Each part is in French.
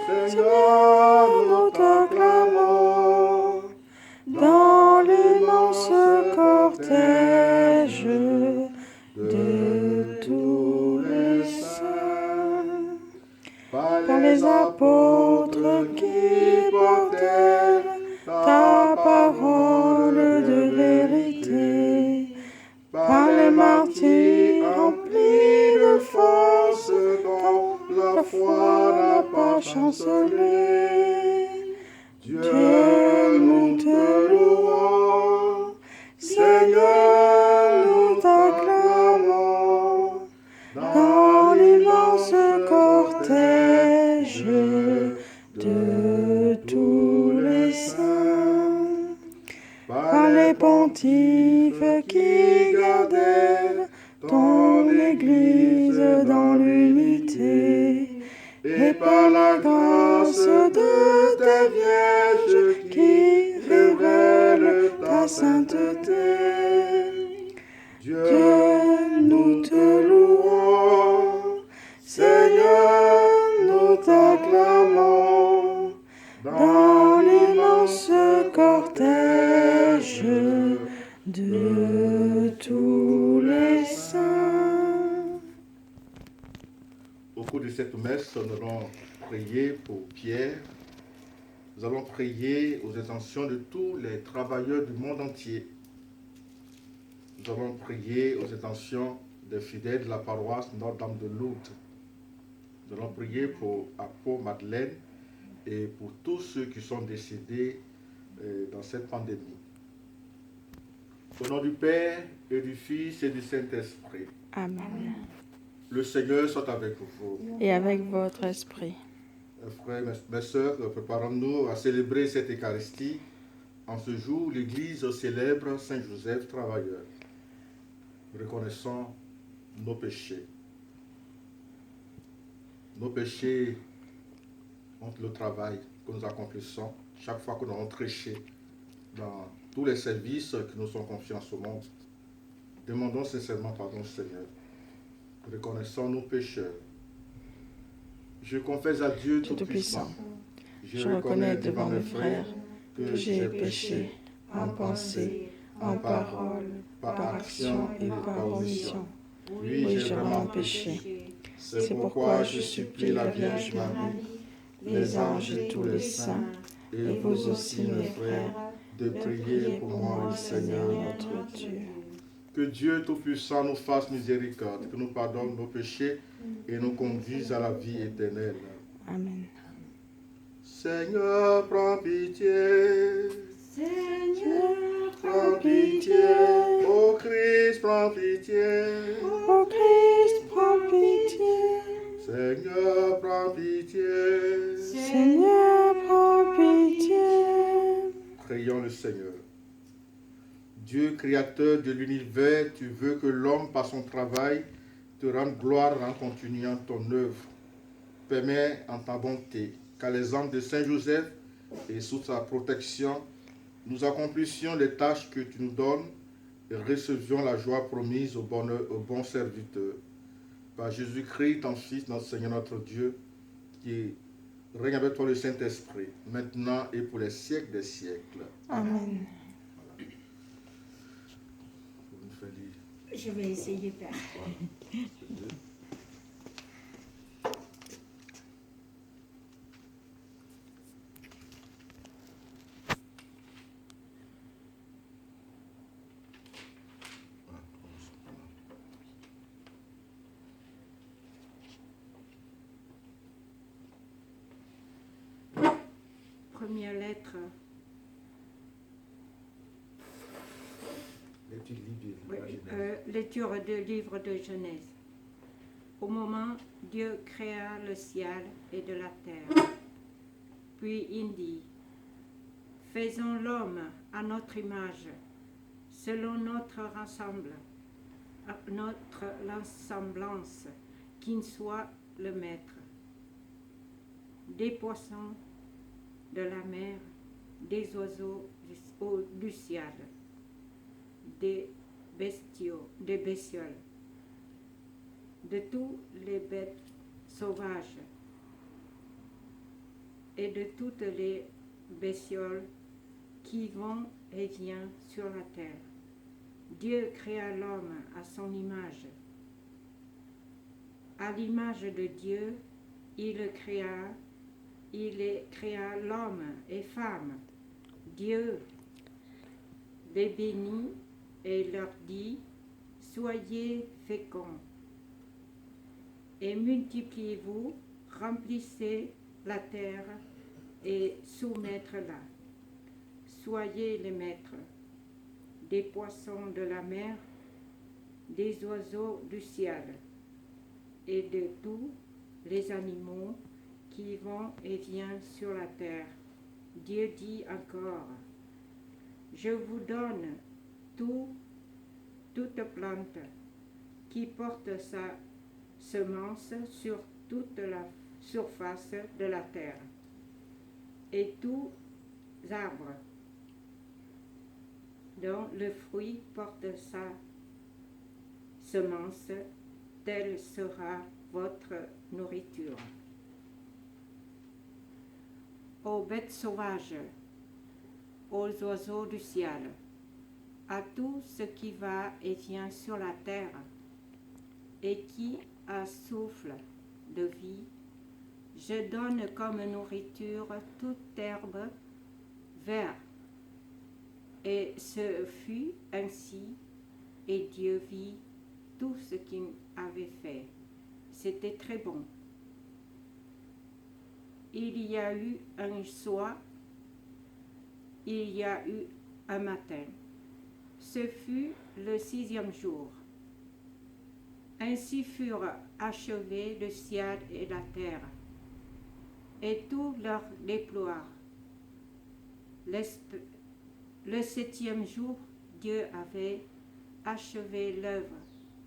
Seigneur, nous t'acclamons dans l'immense cortège de tous les saints, par les apôtres qui portèrent ta parole de vérité, par les martyrs remplis de force dont la foi n'a pas chancelé. Dieu, nous te louons, Seigneur, nous t'acclamons dans l'immense cortège de tous les saints, par les pontifes qui gardèrent ton Église dans l'unité, et par la grâce de tes vierges qui révèlent ta sainteté. Dieu, nous te louons, Seigneur, nous t'acclamons dans l'immense cortège de tous les saints. Au cours de cette messe, nous allons prier pour Pierre. Nous allons prier aux intentions de tous les travailleurs du monde entier. Nous allons prier aux intentions des fidèles de la paroisse Notre-Dame de Lourdes. Nous allons prier pour Apo Madeleine et pour tous ceux qui sont décédés dans cette pandémie. Au nom du Père et du Fils et du Saint-Esprit. Amen. Le Seigneur soit avec vous. Et avec votre esprit. Frères, mes sœurs, préparons-nous à célébrer cette Eucharistie. En ce jour, l'Église célèbre Saint Joseph travailleur. Reconnaissons nos péchés. Nos péchés contre le travail que nous accomplissons chaque fois que nous avons tréché dans tous les services qui nous sont confiés en ce monde. Demandons sincèrement pardon au Seigneur. Reconnaissons nos pécheurs. Je confesse à Dieu Tout-Puissant. Je reconnais devant mes frères que j'ai péché en pensée, en parole, par action et par omission. Oui, j'ai vraiment péché. C'est pourquoi je supplie la Vierge Marie, les anges et tous les saints, et vous aussi mes frères, de prier pour moi au Seigneur notre Dieu. Que Dieu Tout-Puissant nous fasse miséricorde, que nous pardonne nos péchés et nous conduise à la vie éternelle. Amen. Seigneur, prends pitié. Seigneur, prends pitié. Ô Christ, prends pitié. Ô Christ, prends pitié. Seigneur, prends pitié. Seigneur, prends pitié. Prions le Seigneur. Dieu, créateur de l'univers, tu veux que l'homme, par son travail, te rende gloire en continuant ton œuvre. Permets en ta bonté qu'à l'exemple de Saint Joseph et sous sa protection, nous accomplissions les tâches que tu nous donnes et recevions la joie promise au bon serviteur. Par Jésus-Christ, ton Fils, notre Seigneur, notre Dieu, qui règne avec toi le Saint-Esprit, maintenant et pour les siècles des siècles. Amen. Je vais essayer, Père. Première lettre. Lecture du livre de Genèse. Au moment, Dieu créa le ciel et de la terre. Puis il dit, faisons l'homme à notre image, selon notre ressemblance, qu'il soit le maître. Des poissons de la mer, des oiseaux du ciel, des bestioles, de tous les bêtes sauvages et de toutes les bestioles qui vont et viennent sur la terre. Dieu créa l'homme à son image. À l'image de Dieu, il créa l'homme et femme. Dieu les bénit et leur dit, soyez féconds et multipliez-vous, remplissez la terre et soumettre-la. Soyez les maîtres des poissons de la mer, des oiseaux du ciel et de tous les animaux qui vont et viennent sur la terre. Dieu dit encore, je vous donne toute plante qui porte sa semence sur toute la surface de la terre, et tous arbres dont le fruit porte sa semence, telle sera votre nourriture. Aux bêtes sauvages, aux oiseaux du ciel, à tout ce qui va et vient sur la terre et qui a souffle de vie, je donne comme nourriture toute herbe verte. Et ce fut ainsi, et Dieu vit tout ce qu'il avait fait. C'était très bon. Il y a eu un soir, il y a eu un matin. Ce fut le 6e jour. Ainsi furent achevés le ciel et la terre, et tout leur déploie. Le 7e jour, Dieu avait achevé l'œuvre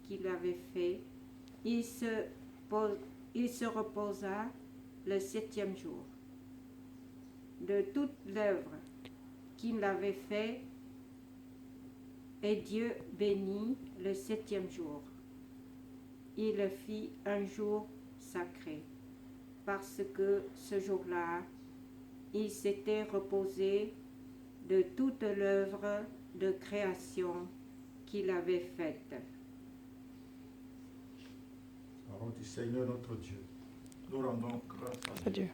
qu'il avait faite. Il se reposa le 7e jour de toute l'œuvre qu'il avait faite, et Dieu bénit le 7e jour. Il le fit un jour sacré, parce que ce jour-là, il s'était reposé de toute l'œuvre de création qu'il avait faite. Parole du Seigneur notre Dieu. Nous rendons grâce à Dieu.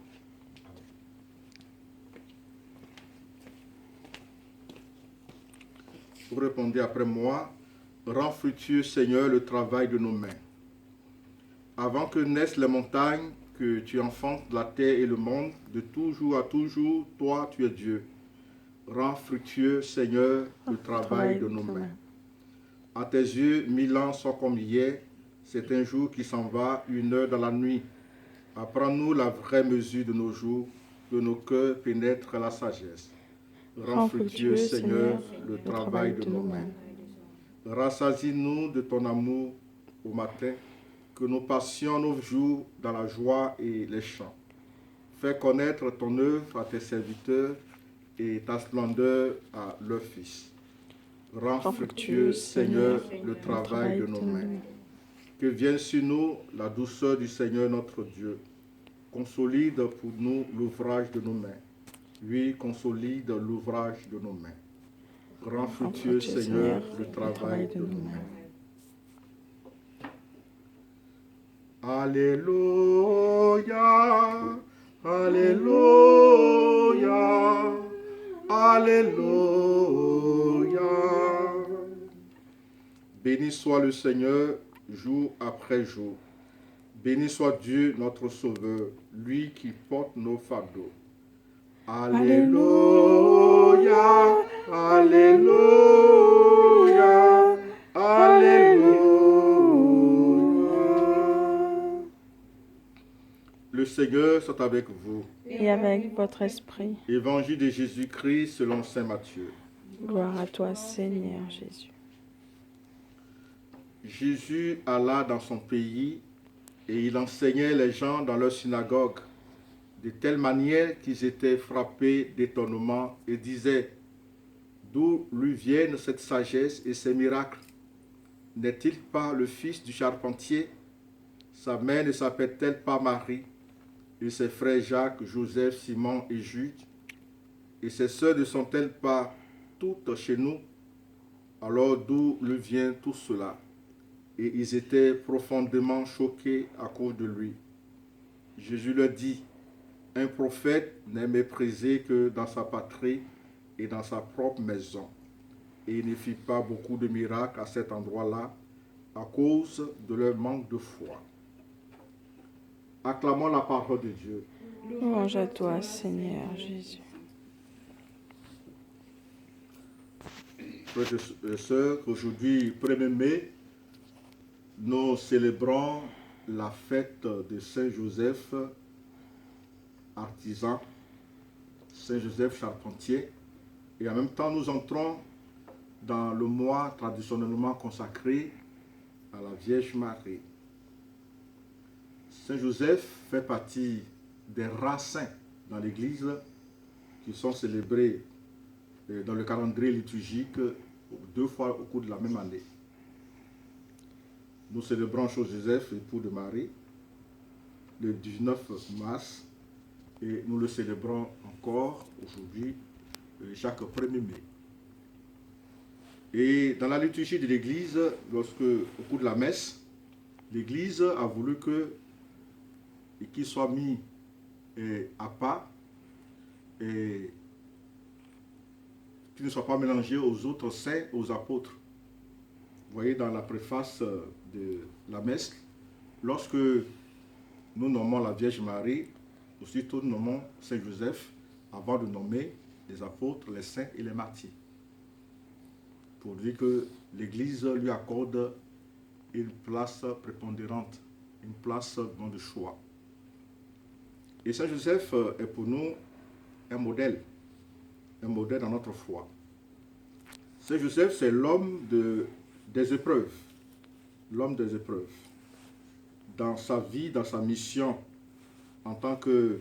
Vous répondez après moi, rends fructueux Seigneur le travail de nos mains. Avant que naissent les montagnes, que tu enfantes la terre et le monde, de toujours à toujours, toi tu es Dieu. Rends fructueux Seigneur le travail de nos mains. À tes yeux, 1000 ans sont comme hier, c'est un jour qui s'en va, 1 heure dans la nuit. Apprends-nous la vraie mesure de nos jours, que nos cœurs pénètrent la sagesse. Rends fructueux, Seigneur, le travail de nos mains. Rassasie-nous de ton amour au matin, que nous passions nos jours dans la joie et les chants. Fais connaître ton œuvre à tes serviteurs et ta splendeur à leurs fils. Rends fructueux, Seigneur, le travail de nos mains. Que vienne sur nous la douceur du Seigneur notre Dieu. Consolide pour nous l'ouvrage de nos mains. Oui, consolide l'ouvrage de nos mains. Rends fructueux, Seigneur, le travail de nos mains. Alléluia, Alléluia, Alléluia. Béni soit le Seigneur, jour après jour. Béni soit Dieu, notre Sauveur, lui qui porte nos fardeaux. Alléluia, Alléluia, Alléluia. Le Seigneur soit avec vous. Et avec votre esprit. Évangile de Jésus-Christ selon saint Matthieu. Gloire à toi, Seigneur Jésus. Jésus alla dans son pays et il enseignait les gens dans leur synagogue, de telle manière qu'ils étaient frappés d'étonnement et disaient, d'où lui viennent cette sagesse et ces miracles? N'est-il pas le fils du charpentier? Sa mère ne s'appelle-t-elle pas Marie? et ses frères Jacques, Joseph, Simon et Jude, et ses sœurs ne sont-elles pas toutes chez nous? Alors d'où lui vient tout cela? Et ils étaient profondément choqués à cause de lui. Jésus leur dit, un prophète n'est méprisé que dans sa patrie et dans sa propre maison. Et il ne fit pas beaucoup de miracles à cet endroit-là à cause de leur manque de foi. Acclamons la parole de Dieu. Louange à toi, Seigneur Jésus. Frères et sœurs, aujourd'hui, 1er mai, nous célébrons la fête de Saint-Joseph, artisan, Saint-Joseph charpentier, et en même temps nous entrons dans le mois traditionnellement consacré à la Vierge Marie. Saint-Joseph fait partie des rares saints dans l'Église qui sont célébrés dans le calendrier liturgique 2 fois au cours de la même année. Nous célébrons Saint-Joseph, époux de Marie, le 19 mars, et nous le célébrons encore aujourd'hui, chaque 1er mai. Et dans la liturgie de l'Église, au cours de la messe, l'Église a voulu qu'il soit mis à part et qu'il ne soit pas mélangé aux autres saints, aux apôtres. Vous voyez dans la préface de la messe, lorsque nous nommons la Vierge Marie, aussitôt nous nommons Saint Joseph avant de nommer les apôtres, les saints et les martyrs. Pour dire que l'Église lui accorde une place prépondérante, une place de choix. Et Saint Joseph est pour nous un modèle dans notre foi. Saint Joseph, c'est l'homme des épreuves, l'homme des épreuves. Dans sa vie, dans sa mission, en tant que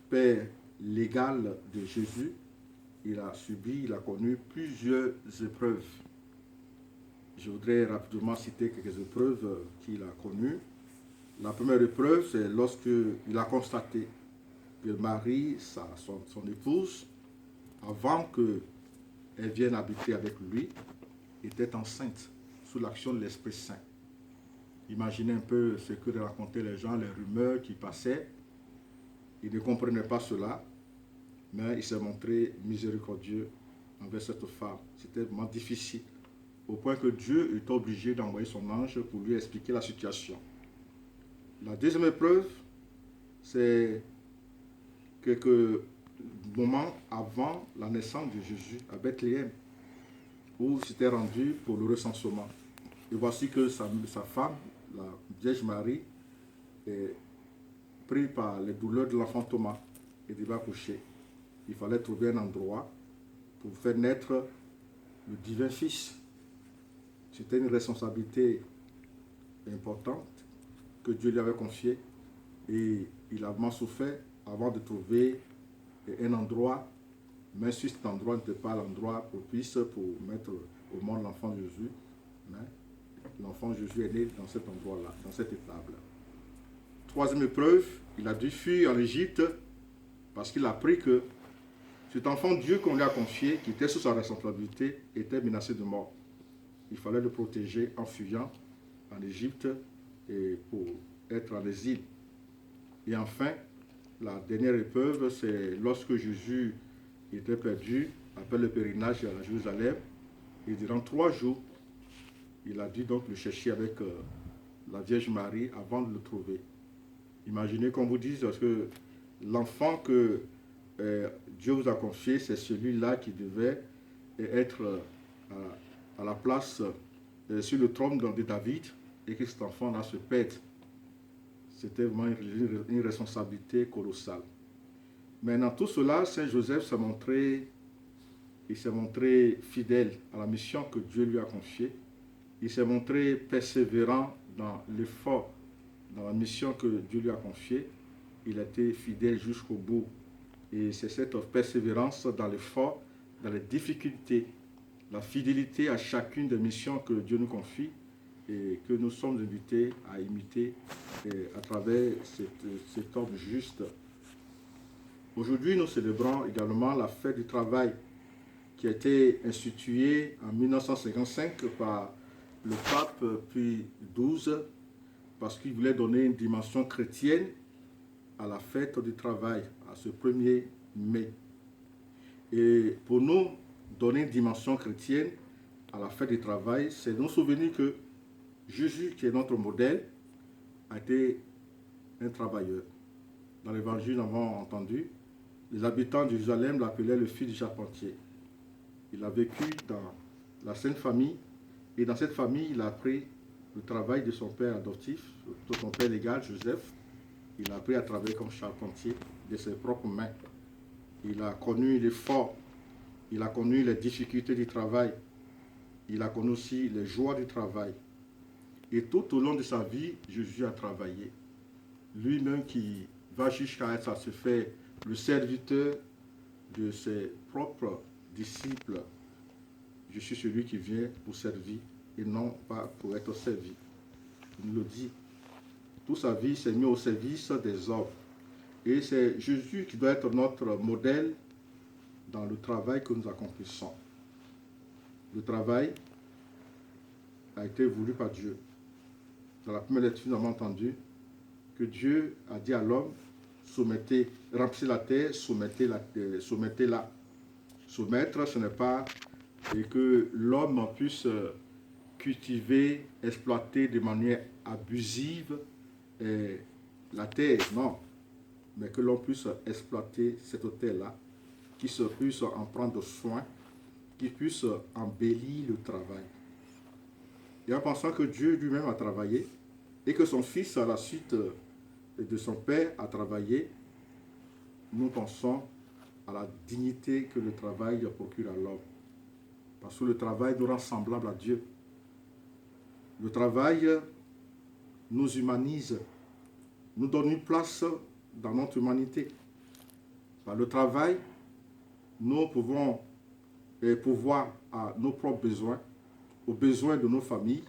père légal de Jésus, il a connu plusieurs épreuves. Je voudrais rapidement citer quelques épreuves qu'il a connues. La première épreuve, c'est lorsqu'il a constaté que Marie, son épouse, avant qu'elle vienne habiter avec lui, était enceinte sous l'action de l'Esprit Saint. Imaginez un peu ce que racontaient les gens, les rumeurs qui passaient. Il ne comprenait pas cela, mais il s'est montré miséricordieux envers cette femme. C'était vraiment difficile, au point que Dieu est obligé d'envoyer son ange pour lui expliquer la situation. La deuxième épreuve, c'est quelques moments avant la naissance de Jésus à Bethléem, où il s'était rendu pour le recensement. Et voici que sa femme, la Vierge Marie, est prise par les douleurs de l'enfant Thomas et devait accoucher. Il fallait trouver un endroit pour faire naître le divin Fils. C'était une responsabilité importante que Dieu lui avait confiée, et il a vraiment souffert avant de trouver un endroit, mais si cet endroit n'était pas l'endroit propice pour mettre au monde l'enfant Jésus, mais l'enfant Jésus est né dans cet endroit-là, dans cette étable. Troisième épreuve, il a dû fuir en Égypte parce qu'il a appris que cet enfant Dieu qu'on lui a confié, qui était sous sa responsabilité, était menacé de mort. Il fallait le protéger en fuyant en Égypte et pour être en exil. Et enfin, la dernière épreuve, c'est lorsque Jésus était perdu après le pèlerinage à Jérusalem, et durant 3 jours, il a dû donc le chercher avec la Vierge Marie avant de le trouver. Imaginez qu'on vous dise que l'enfant que Dieu vous a confié, c'est celui-là qui devait être à la place sur le trône de David, et que cet enfant-là se perde. C'était vraiment une responsabilité colossale. Mais dans tout cela, Saint Joseph s'est montré fidèle à la mission que Dieu lui a confiée. Il s'est montré persévérant dans l'effort, dans la mission que Dieu lui a confiée. Il a été fidèle jusqu'au bout. Et c'est cette persévérance dans l'effort, dans les difficultés, la fidélité à chacune des missions que Dieu nous confie, et que nous sommes invités à imiter à travers cet homme juste. Aujourd'hui, nous célébrons également la fête du travail qui a été instituée en 1955 par le pape Pie XII parce qu'il voulait donner une dimension chrétienne à la fête du travail, à ce 1er mai. Et pour nous, donner une dimension chrétienne à la fête du travail, c'est nous souvenir que Jésus, qui est notre modèle, a été un travailleur. Dans l'évangile, nous avons entendu, les habitants de Jérusalem l'appelaient le fils du charpentier. Il a vécu dans la Sainte Famille, et dans cette famille, il a appris le travail de son père adoptif, de son père légal, Joseph. Il a appris à travailler comme charpentier de ses propres mains. Il a connu l'effort, il a connu les difficultés du travail, il a connu aussi les joies du travail. Et tout au long de sa vie, Jésus a travaillé. Lui-même qui va jusqu'à être, ça se fait le serviteur de ses propres disciples. Je suis celui qui vient pour servir et non pas pour être servi. Il nous le dit. Toute sa vie s'est mis au service des hommes. Et c'est Jésus qui doit être notre modèle dans le travail que nous accomplissons. Le travail a été voulu par Dieu. Dans la première lecture, nous avons entendu que Dieu a dit à l'homme, soumettez, remplissez la terre, soumettez-la. Soumettre, ce n'est pas que l'homme puisse cultiver, exploiter de manière abusive la terre, non. Mais que l'on puisse exploiter cette terre-là, qui puisse en prendre soin, qui puisse embellir le travail. Et en pensant que Dieu lui-même a travaillé, et que son fils, à la suite de son père, a travaillé, nous pensons à la dignité que le travail procure à l'homme. Parce que le travail nous rend semblables à Dieu. Le travail nous humanise, nous donne une place dans notre humanité. Par le travail, nous pouvons pourvoir à nos propres besoins, aux besoins de nos familles,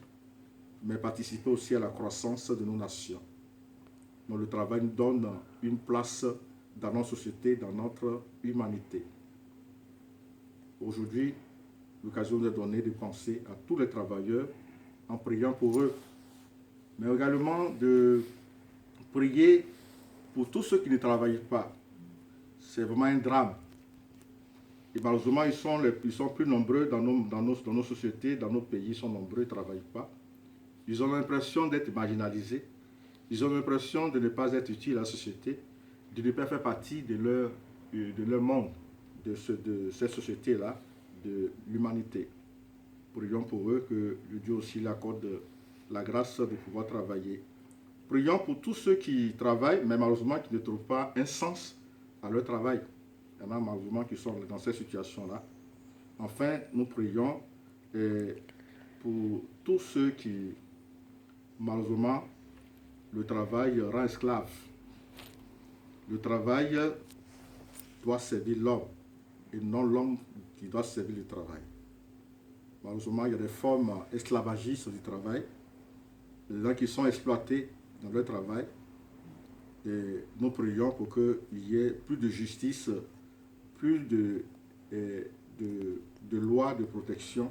mais participer aussi à la croissance de nos nations. Donc le travail nous donne une place dans notre société, dans notre humanité. Aujourd'hui, l'occasion nous est donnée de penser à tous les travailleurs en priant pour eux, mais également de prier pour tous ceux qui ne travaillent pas. C'est vraiment un drame. Et malheureusement, ils sont plus nombreux dans nos sociétés, dans nos pays, ils sont nombreux, ils ne travaillent pas. Ils ont l'impression d'être marginalisés. Ils ont l'impression de ne pas être utiles à la société, de ne pas faire partie de leur monde, de cette société-là, de l'humanité. Prions pour eux que le Dieu aussi leur accorde la grâce de pouvoir travailler. Prions pour tous ceux qui travaillent, mais malheureusement qui ne trouvent pas un sens à leur travail. Il y en a malheureusement qui sont dans cette situation-là. Enfin, nous prions pour tous ceux qui, malheureusement, le travail rend esclave. Le travail doit servir l'homme et non l'homme qui doit servir le travail. Malheureusement, il y a des formes esclavagistes du travail, des gens qui sont exploités dans leur travail. Et nous prions pour qu'il y ait plus de justice, plus de lois de protection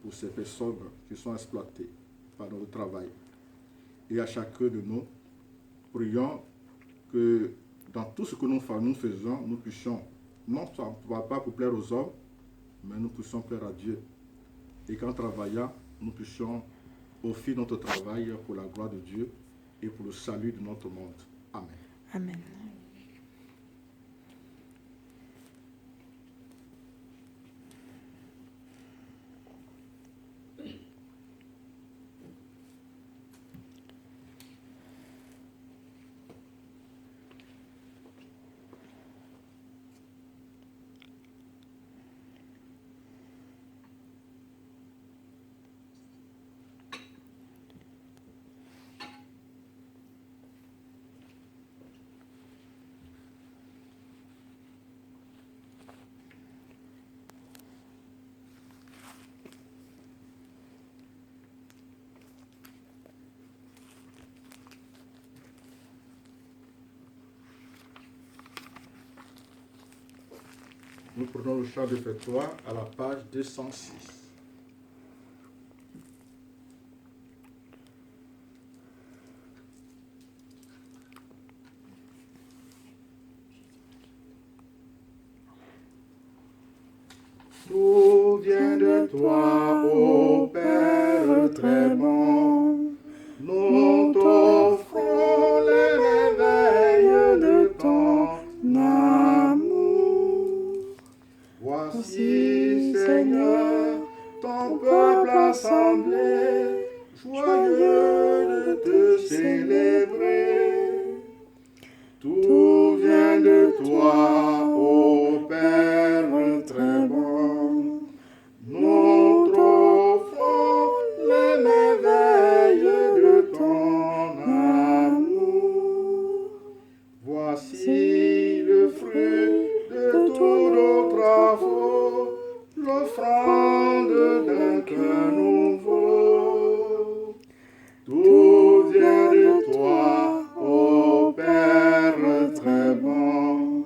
pour ces personnes qui sont exploitées par notre travail. Et à chacun de nous, prions que dans tout ce que nous faisons, nous puissions, non pas pour plaire aux hommes, mais nous puissions plaire à Dieu. Et qu'en travaillant, nous puissions offrir notre travail pour la gloire de Dieu et pour le salut de notre monde. Amen. Amen. Nous prenons le chant de Fais-toi à la page 206. Tout vient de toi, ô Père très bon. Nous t'offrons les merveilles de ton amour. Voici, Seigneur, ton peuple assemblé, joyeux de te célébrer. Tout vient de toi, ô Père très bon. Nous t'offrons les merveilles de ton amour. Voici le fruit de tous nos travaux, l'offrande d'un cœur nouveau. Tout vient de toi, ô Père très bon.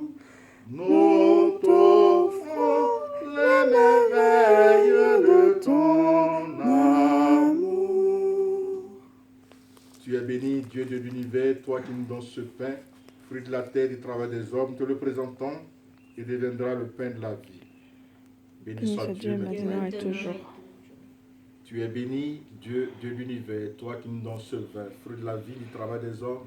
Nous t'offrons les merveilles de ton amour. Tu es béni, Dieu de l'univers, toi qui nous donnes ce pain, fruit de la terre, du travail des hommes, te le présentons et deviendra le pain de la vie. Béni soit Dieu maintenant et toujours. Tu es béni, Dieu de l'univers, toi qui nous donnes ce vin, fruit de la vie, du travail des hommes.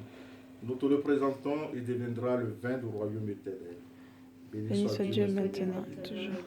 Nous te le présentons et deviendra le vin du royaume éternel. Béni soit Dieu maintenant et toujours.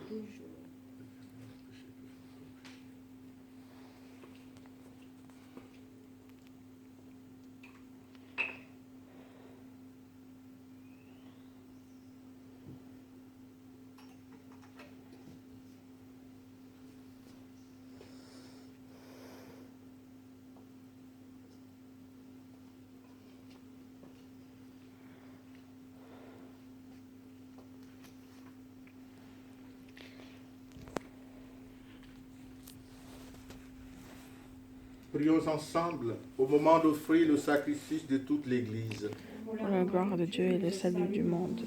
Prions ensemble au moment d'offrir le sacrifice de toute l'Église. Pour la gloire de Dieu et le salut du monde.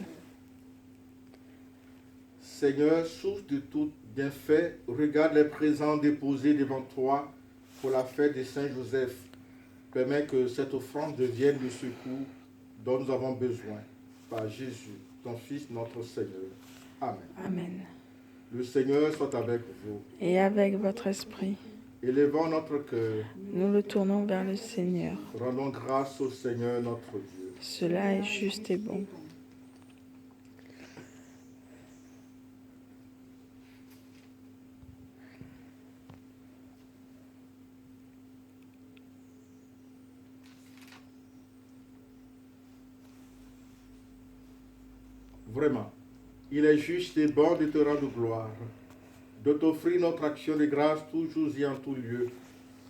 Seigneur, source de tout bienfait, regarde les présents déposés devant toi pour la fête de Saint-Joseph. Permets que cette offrande devienne le secours dont nous avons besoin. Par Jésus, ton Fils, notre Seigneur. Amen. Amen. Le Seigneur soit avec vous. Et avec votre esprit, Élevons notre cœur. nous le tournons vers le Seigneur. Rendons grâce au Seigneur notre Dieu. Cela est juste et bon. Vraiment, il est juste et bon de te rendre gloire, de t'offrir notre action de grâce toujours et en tout lieu.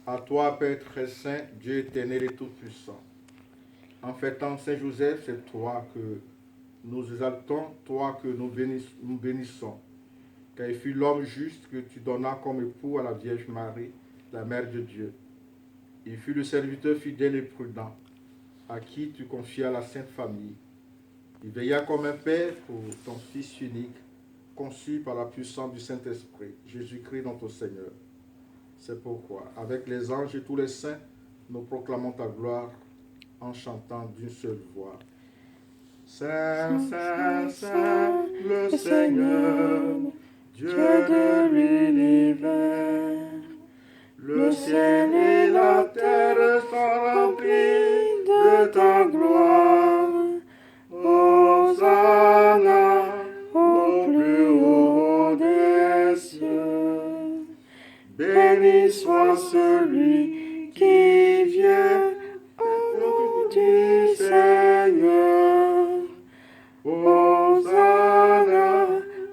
À toi, Père très saint, Dieu éternel et tout-puissant. En fêtant Saint Joseph, c'est toi que nous exaltons, toi que nous bénissons. Car il fut l'homme juste que tu donnas comme époux à la Vierge Marie, la Mère de Dieu. Il fut le serviteur fidèle et prudent, à qui tu confias la Sainte Famille. Il veilla comme un père pour ton Fils unique, conçu par la puissance du Saint-Esprit, Jésus-Christ notre Seigneur. C'est pourquoi, avec les anges et tous les saints, nous proclamons ta gloire en chantant d'une seule voix. Saint, Saint, Saint, le Seigneur, Dieu de l'univers. Le ciel et la terre sont remplis de ta gloire. Hosanna au plus haut des cieux. Béni soit celui qui vient au nom du Seigneur. Hosanna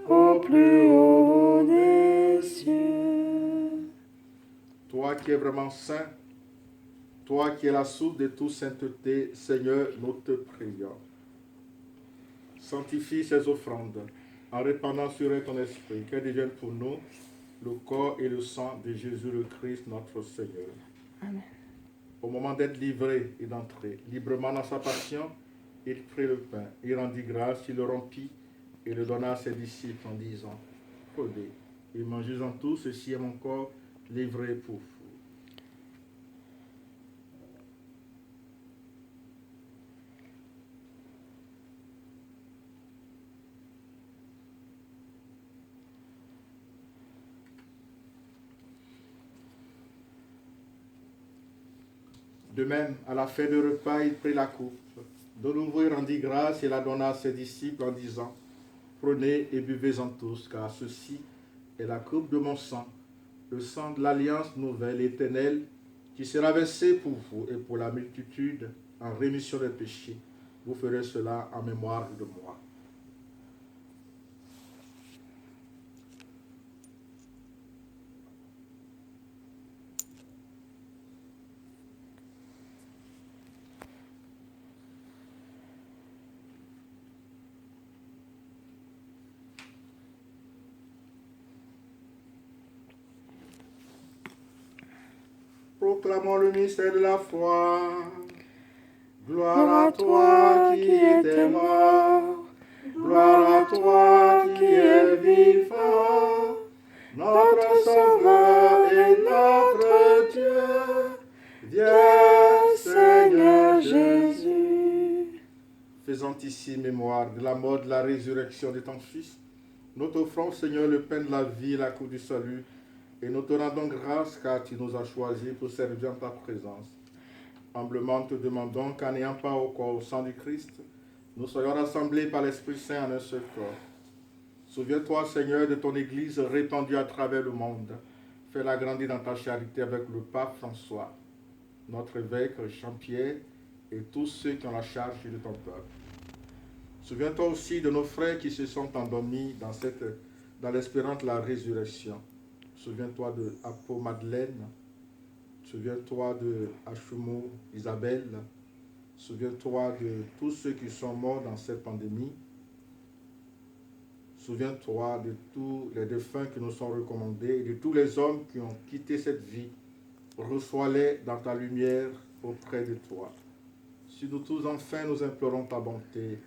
au plus haut des cieux. Toi qui es vraiment saint, toi qui es la source de toute sainteté, Seigneur, nous te prions. Sanctifie ces offrandes en répandant sur elles ton esprit, qu'elles deviennent pour nous le corps et le sang de Jésus le Christ, notre Seigneur. Amen. Au moment d'être livré et d'entrer librement dans sa passion, il prit le pain, il rendit grâce, il le rompit et le donna à ses disciples en disant, prenez et mangez-en tous, ceci est mon corps livré pour vous. De même, à la fin du repas, il prit la coupe. De nouveau, il rendit grâce et la donna à ses disciples en disant, prenez et buvez-en tous, car ceci est la coupe de mon sang, le sang de l'alliance nouvelle et éternelle, qui sera versé pour vous et pour la multitude en rémission des péchés. Vous ferez cela en mémoire de moi. Proclamons le mystère de la foi. Gloire à toi qui étais mort. Gloire à toi qui es vivant. Notre Sauveur et notre Dieu. Viens, Seigneur Jésus. Faisant ici mémoire de la mort, de la résurrection de ton Fils, nous t'offrons, Seigneur, le pain de la vie et la coupe du salut. Et nous te rendons grâce car tu nous as choisis pour servir en ta présence. Humblement te demandons qu'en n'ayant pas au corps au sang du Christ, nous soyons rassemblés par l'Esprit Saint en un seul corps. Souviens-toi, Seigneur, de ton Église répandue à travers le monde. Fais-la grandir dans ta charité avec le pape François, notre évêque Jean-Pierre et tous ceux qui ont la charge de ton peuple. Souviens-toi aussi de nos frères qui se sont endormis dans l'espérance de la résurrection. Souviens-toi de Apo Madeleine. Souviens-toi de Achumo Isabelle. Souviens-toi de tous ceux qui sont morts dans cette pandémie. Souviens-toi de tous les défunts qui nous sont recommandés et de tous les hommes qui ont quitté cette vie. Reçois-les dans ta lumière auprès de toi. Sur nous tous, enfin, nous implorons ta bonté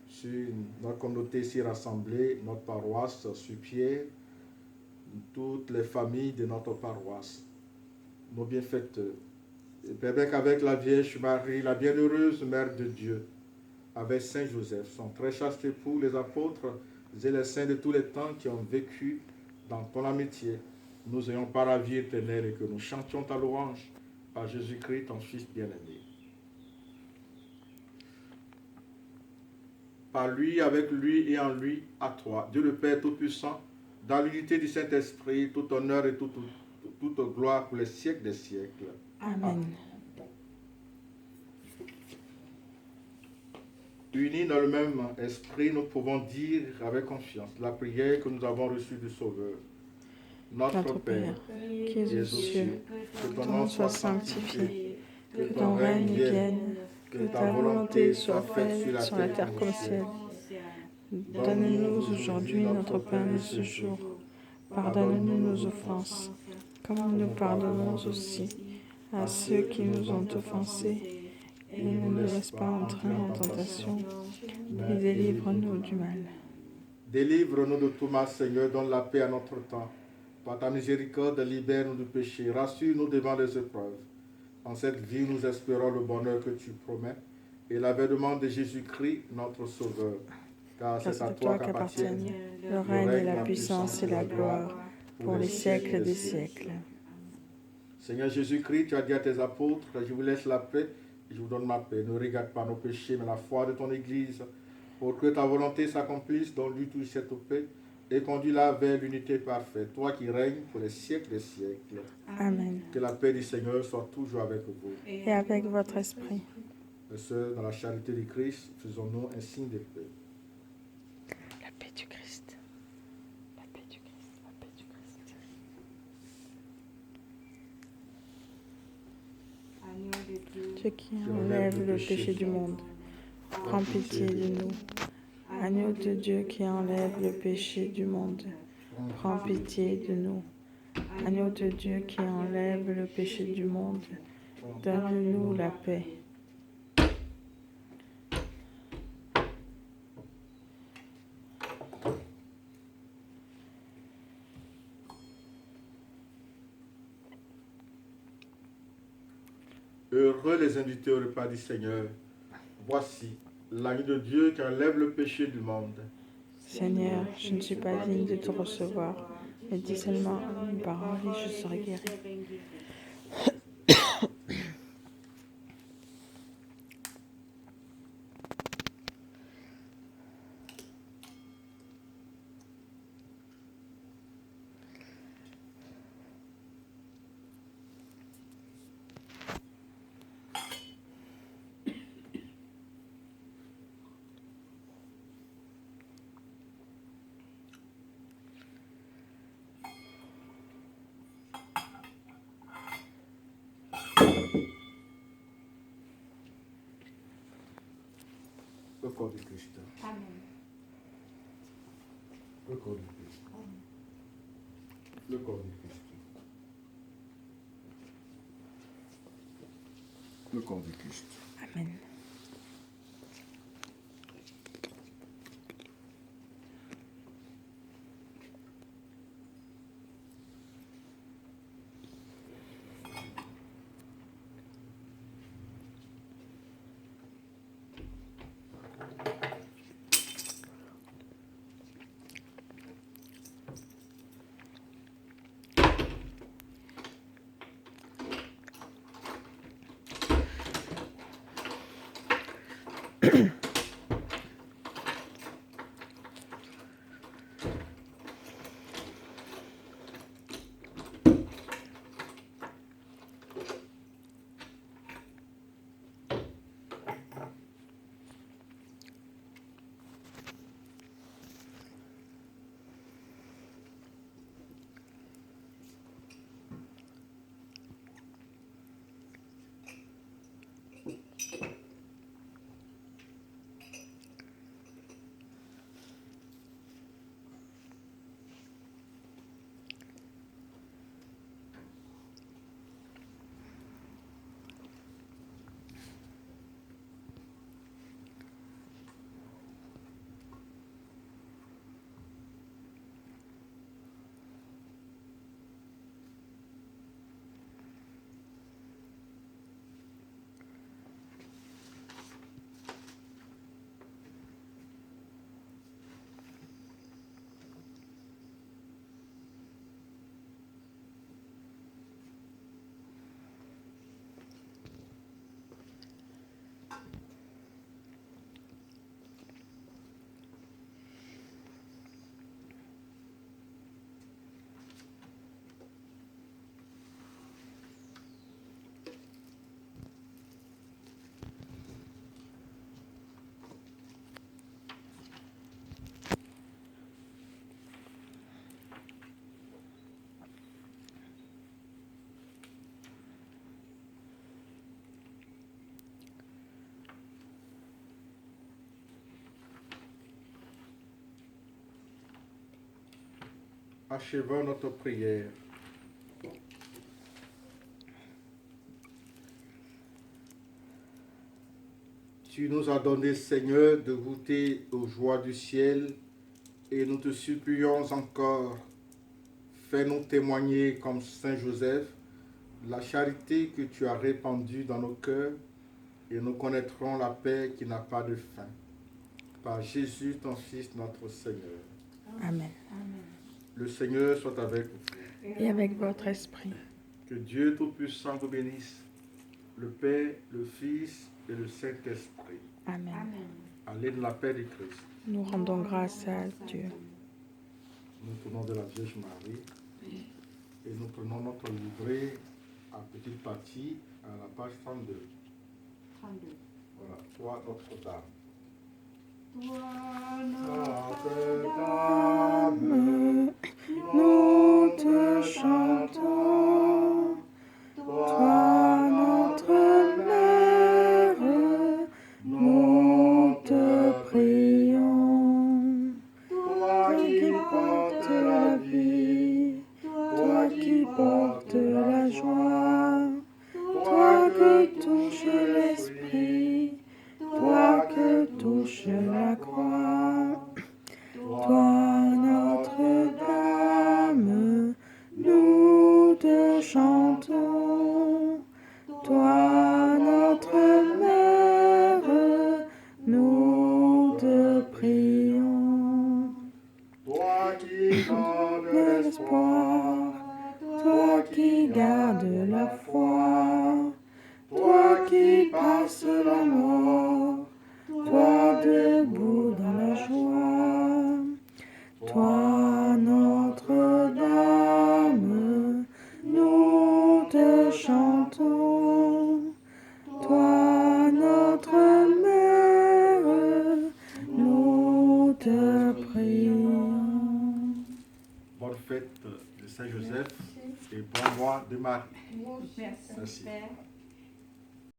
sur notre communauté ici rassemblée, notre paroisse, sur Pierre, toutes les familles de notre paroisse, nos bienfaiteurs. Et permets qu'avec la Vierge Marie, la bienheureuse Mère de Dieu, avec Saint Joseph, son très chaste époux, les apôtres et les saints de tous les temps qui ont vécu dans ton amitié, nous ayons par la vie éternelle et que nous chantions ta louange par Jésus-Christ, ton Fils bien-aimé. Par lui, avec lui et en lui, à toi, Dieu le Père Tout-Puissant, dans l'unité du Saint-Esprit, tout honneur et toute gloire pour les siècles des siècles. Amen. Unis dans le même esprit, nous pouvons dire avec confiance la prière que nous avons reçue du Sauveur. Notre Père, qui es aux cieux, que ton nom soit sanctifié, que ton règne vienne, que ta volonté soit faite sur la terre comme au ciel. Donne-nous aujourd'hui notre pain de ce jour. Pardonne-nous nos offenses, comme nous pardonnons aussi à ceux qui nous ont offensés. Et ne nous laisse pas entrer en tentation, mais délivre-nous du mal. Délivre-nous de tout mal, Seigneur, donne la paix à notre temps. Par ta miséricorde, libère-nous du péché, rassure-nous devant les épreuves. En cette vie, nous espérons le bonheur que tu promets et l'avènement de Jésus-Christ, notre Sauveur. Car c'est à toi qu'appartiennent le règne et la puissance et la gloire pour les siècles des siècles. Seigneur Jésus-Christ, tu as dit à tes apôtres, je vous laisse la paix et je vous donne ma paix. Ne regarde pas nos péchés, mais la foi de ton Église, pour que ta volonté s'accomplisse dans lui toute cette paix et conduis-la vers l'unité parfaite, toi qui règnes pour les siècles des siècles. Amen. Que la paix du Seigneur soit toujours avec vous. Et avec votre esprit. Et ce, dans la charité du Christ, faisons-nous un signe de paix. La paix du Christ. La paix du Christ. La paix du Christ. Dieu qui enlève le péché du monde, prends pitié de nous. Agneau de Dieu qui enlève le péché du monde, prends pitié de nous. Agneau de Dieu qui enlève le péché du monde, donne-nous la paix. Heureux les invités au repas du Seigneur. Voici l'agneau de Dieu qui enlève le péché du monde. Seigneur, je ne suis pas digne de te recevoir, mais dis seulement une parole et je serai guéri. Le corps du Christ. Amen. Le corps du Christ. Le corps du Christ. Le corps du Christ. Amen. Achevons notre prière. Tu nous as donné, Seigneur, de goûter aux joies du ciel et nous te supplions encore, fais-nous témoigner comme Saint Joseph la charité que tu as répandue dans nos cœurs et nous connaîtrons la paix qui n'a pas de fin. Par Jésus, ton Fils, notre Seigneur. Amen. Le Seigneur soit avec vous. Et avec votre esprit. Que Dieu Tout-Puissant vous bénisse, le Père, le Fils et le Saint-Esprit. Amen. Allez dans la paix du Christ. Nous rendons grâce à Dieu. Nous tournons de la Vierge Marie et nous prenons notre livret à petite partie à la page 32. 32. Voilà, toi Notre-Dame. Notre-Dame, nous te chantons. Toi, notre mère, nous te prions. Toi qui portes la vie, toi qui portes la joie, toi que touche l'esprit, toi que foi de Marie. Merci, Merci. Père.